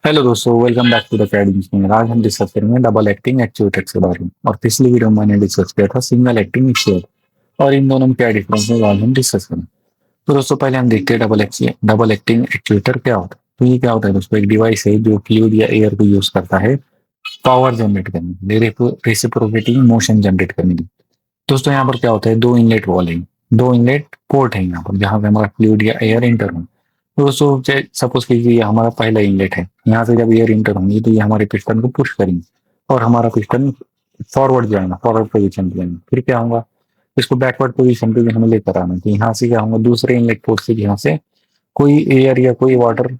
Hello दोस्तों, welcome back to the academy channel. आज हम डिस्कस करेंगे डबल एक्टिंग एक्चुएटर्स के बारे में। और पिछली वीडियो में मैंने डिस्कस किया था सिंगल एक्टिंग एक्चुएटर और इन दोनों में क्या डिफरेंस है आज हम डिस्कस करेंगे। तो दोस्तों पहले हम देखते हैं डबल एक्टिंग एक्चुएटर क्या होता है। तो ये क्या होता है दोस्तों, एक डिवाइस है जो फ्लूइड या एयर को यूज करता है पावर जनरेट करने के लिए, रेसिप्रोकेटिंग मोशन जनरेट करने के लिए। दोस्तों यहाँ पर क्या होता है, दो इनलेट वॉल है, दो इनलेट पोर्ट है यहाँ पर जहाँ पे हमारा फ्लूइड या एयर इंटर हो। तो दोस्तों सपोज कीजिए ये हमारा पहला इनलेट है, यहाँ से जब एयर इंटर होंगी तो ये हमारे पिस्टन को पुश करेंगे और हमारा पिस्टन फॉरवर्ड जाएगा, फॉरवर्ड पोजीशन पे जाएगा। फिर क्या होगा, इसको बैकवर्ड पोजीशन पे भी हमें लेकर आना है। तो यहाँ से क्या होगा, दूसरे इनलेट पोर्ट से यहाँ से कोई एयर या कोई वाटर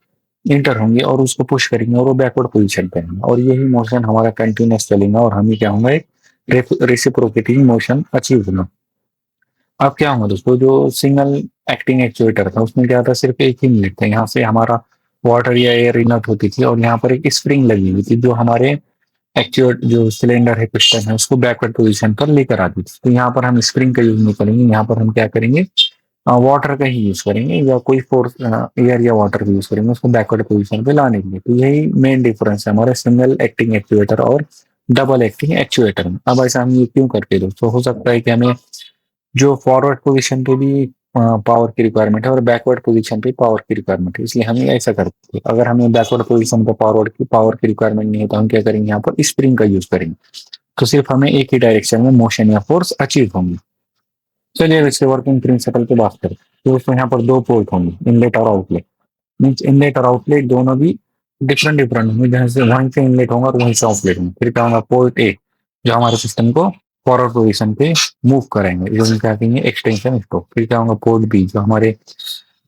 इंटर होंगे और उसको पुश करेंगे और वो बैकवर्ड पोजीशन पे आएंगे और यही मोशन हमारा कंटिन्यूस चलेगा और हमें क्या होगा, एक रेसिप्रोकेटिंग मोशन अचीव होगा। अब क्या होगा दोस्तों, जो सिंगल एक्टिंग एक्चुएटर था उसमें क्या था, सिर्फ एक ही इनलेट था। यहाँ से हमारा वाटर या एयर इनलेट होती थी और यहाँ पर एक स्प्रिंग लगी हुई थी जो हमारे एक्चुएट जो सिलेंडर है, पिस्टन है, उसको बैकवर्ड पोजीशन पर लेकर आती थी। तो यहाँ पर हम स्प्रिंग का यूज नहीं करेंगे, यहाँ पर हम क्या करेंगे, वाटर का ही यूज करेंगे या कोई फोर्स एयर या वाटर का यूज करेंगे उसको बैकवर्ड पोजीशन पे लाने के लिए। तो यही मेन डिफरेंस है हमारे सिंगल एक्टिंग एक्चुएटर और डबल एक्टिंग एक्चुएटर में। अब ऐसा हम ये क्यों करते हैं दोस्तों, हो सकता है कि हमें जो फॉरवर्ड पोजीशन पे भी पावर की रिक्वायरमेंट है और बैकवर्ड पोजीशन पे पावर की रिक्वायरमेंट है, इसलिए हम ऐसा करते हैं। अगर हमें बैकवर्ड पोजीशन पे पावर की रिक्वायरमेंट नहीं है तो हम क्या करेंगे, यहाँ पर स्प्रिंग का यूज करेंगे। तो सिर्फ हमें एक ही डायरेक्शन में मोशन या फोर्स अचीव होंगी। चलिए अब इसके वर्किंग प्रिंसिपल की बात करें। तो उसमें यहाँ पर दो पोर्ट होंगे, इनलेट और आउटलेट। मीन्स इनलेट और आउटलेट दोनों भी डिफरेंट डिफरेंट होंगे, जहाँ से वहीं से इनलेट होगा और वहीं से आउटलेट होंगे। फिर क्या होगा, पोर्ट ए जो हमारे सिस्टम को फॉरवर्ड पोजीशन पे मूव करेंगे, जो हम क्या कहेंगे एक्सटेंशन स्ट्रोक। फिर क्या होगा, पोर्ट बी जो हमारे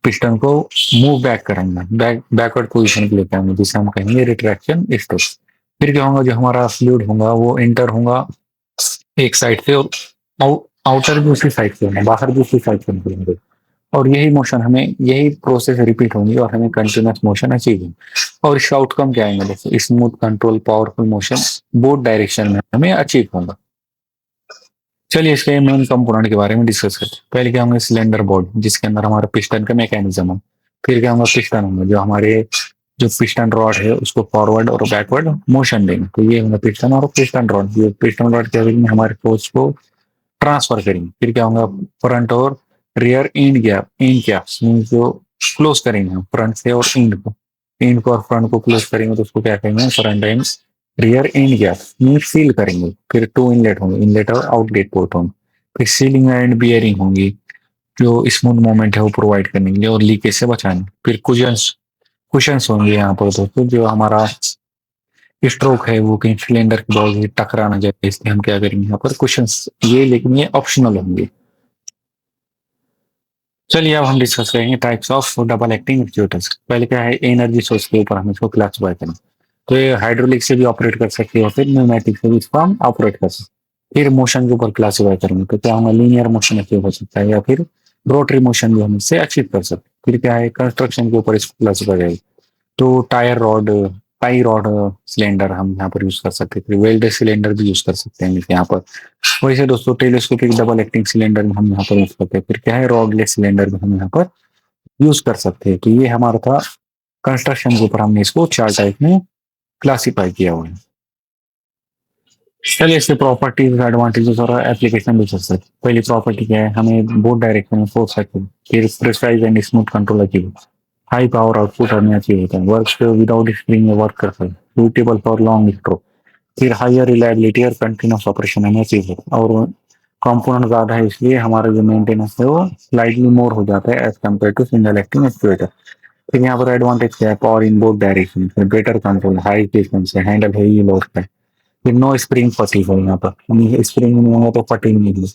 पिस्टन को मूव बैक करेंगे, बैकवर्ड पोजीशन पे लेके आएंगे, जिसे हम कहेंगे रिट्रैक्शन स्ट्रोक। फिर क्या होगा, जो हमारा फ्लूइड होगा वो एंटर होगा एक साइड से और आउटर भी उसी साइड से होगा, बाहर भी उसी साइड से निकलेंगे। और यही मोशन हमें, यही प्रोसेस रिपीट होंगी और हमें कंटिन्यूस मोशन अचीव होगी। और इसका आउटकम क्या आएंगे, जैसे smooth control powerful motion both direction में हमें अचीव होगा। चलिए इसके मेन कंपोनेंट के बारे में डिस्कस करते हैं। पहले क्या होंगे, सिलेंडर बोर्ड जिसके अंदर हमारा पिस्टन का मैकेनिज्म है। फिर क्या होगा, पिस्टन होंगे जो हमारे जो पिस्टन रॉड है उसको फॉरवर्ड और बैकवर्ड मोशन देंगे। तो ये होंगे पिस्टन और पिस्टन रॉड। ये पिस्टन रॉड क्या करेंगे, हमारे फोर्स को ट्रांसफर करेंगे। फिर क्या होगा, फ्रंट और रियर एंड कैप्स मीन्स जो क्लोज करेंगे हम फ्रंट से और एंड को और फ्रंट को क्लोज करेंगे तो उसको क्या कहेंगे, front end rear and gap mean seal करेंगे। फिर टू इनलेट होंगे, इनलेट और आउटलेट पोर्ट होंगे। फिर सीलिंग एंड बियरिंग होंगी जो स्मूथ मूवमेंट है वो प्रोवाइड करने के लिए और लीकेज से बचाने। फिर कुशंस होंगे यहाँ पर दोस्तों, जो हमारा स्ट्रोक है वो कहीं सिलेंडर के बॉल से टकरा ना जाए, इसलिए हम क्या करेंगे यहाँ पर कुशंस, ये लेकिन ये ऑप्शनल होंगे। चलिए अब हम डिस्कस करेंगे types of double acting actuators. पहले क्या है, एनर्जी सोर्स के ऊपर हम इसको क्लासिफाई करें। तो ये हाइड्रोलिक से भी ऑपरेट कर सकते हो, फिर न्यूमेटिक से भी इसको हम ऑपरेट कर सकते हैं। फिर मोशन के ऊपर क्लासिफाई करेंगे तो क्या होगा, लीनियर मोशन अचीव हो सकता है या फिर रोटरी मोशन भी हम इससे अचीव कर सकते हैं। फिर क्या है, कंस्ट्रक्शन के ऊपर इसको क्लासिफाई करेंगे तो टाई रॉड सिलेंडर हम यहाँ पर यूज कर सकते हैं। फिर वेल्डेड सिलेंडर भी यूज कर सकते हैं यहाँ पर। वैसे दोस्तों टेलीस्कोपिक डबल एक्टिंग सिलेंडर में हम यहाँ पर यूज करते हैं। फिर क्या है, रॉडलेस सिलेंडर भी हम यहाँ पर यूज कर सकते हैं। तो ये हमारा था कंस्ट्रक्शन के ऊपर, हमने इसको चार टाइप में क्लासिफाई किया हुआ है। चलिए इसके प्रॉपर्टीज एडवांटेजेस और एप्लीकेशन भी चलते हैं। पहली प्रॉपर्टी क्या है, हमें बोथ डायरेक्शन में फोर्स अचीव, फिर precise and smooth control achieve, high power output हमें अचीव होता है, वर्क विदाउट स्प्रिंग में वर्क कर सकते हैं, सूटेबल फॉर लॉन्ग स्ट्रोक, फिर हायर रिलायबिलिटी और कंटिन्यूस ऑपरेशन हमें अचीव होता है। और कंपोनेंट ज्यादा है इसलिए हमारा जो मेंटेनेंस है वो स्लाइटली मोर हो जाता है as compare to single acting actuator. फिर यहाँ पर एडवांटेज क्या है, पावर इन बोथ डायरेक्शन, फिर better control, high efficiency, handle heavy load पे, फिर नो स्प्रिंग फटीग है, यहाँ पर स्प्रिंग नहीं होगा तो फटीग नहीं है,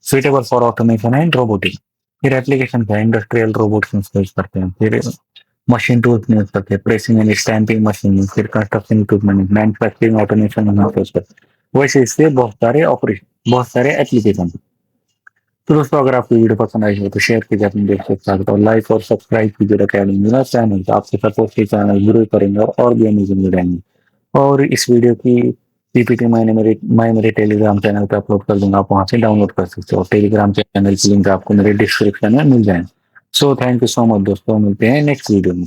suitable for automation and robotic. फिर एप्लीकेशन क्या है, इंडस्ट्रियल रोबोट्स यूज करते हैं, फिर मशीन टूल्स यूज करते हैं, प्रेसिंग एंड स्टैंपिंग मशीन, फिर construction equipment, manufacturing automation use करते हैं। वैसे इससे बहुत सारे ऑपरेशन, बहुत सारे एप्लीकेशन। तो दोस्तों अगर आपको वीडियो पसंद आई हो तो शेयर कीजिए अपने दोस्तों के साथ और लाइक और सब्सक्राइब कीजिए अकेडमी मेरा चैनल। तो आपसे सपोर्ट के चैनल ग्रो करेंगे और भी अमेजिंग मिलेंगे। और इस वीडियो की पीपीटी मैं मेरे टेलीग्राम चैनल पे अपलोड कर दूंगा, आप वहां से डाउनलोड कर सकते हो। टेलीग्राम चैनल की लिंक आपको मेरे डिस्क्रिप्शन में मिल जाए। So thank you so much दोस्तों, मिलते हैं नेक्स्ट वीडियो में।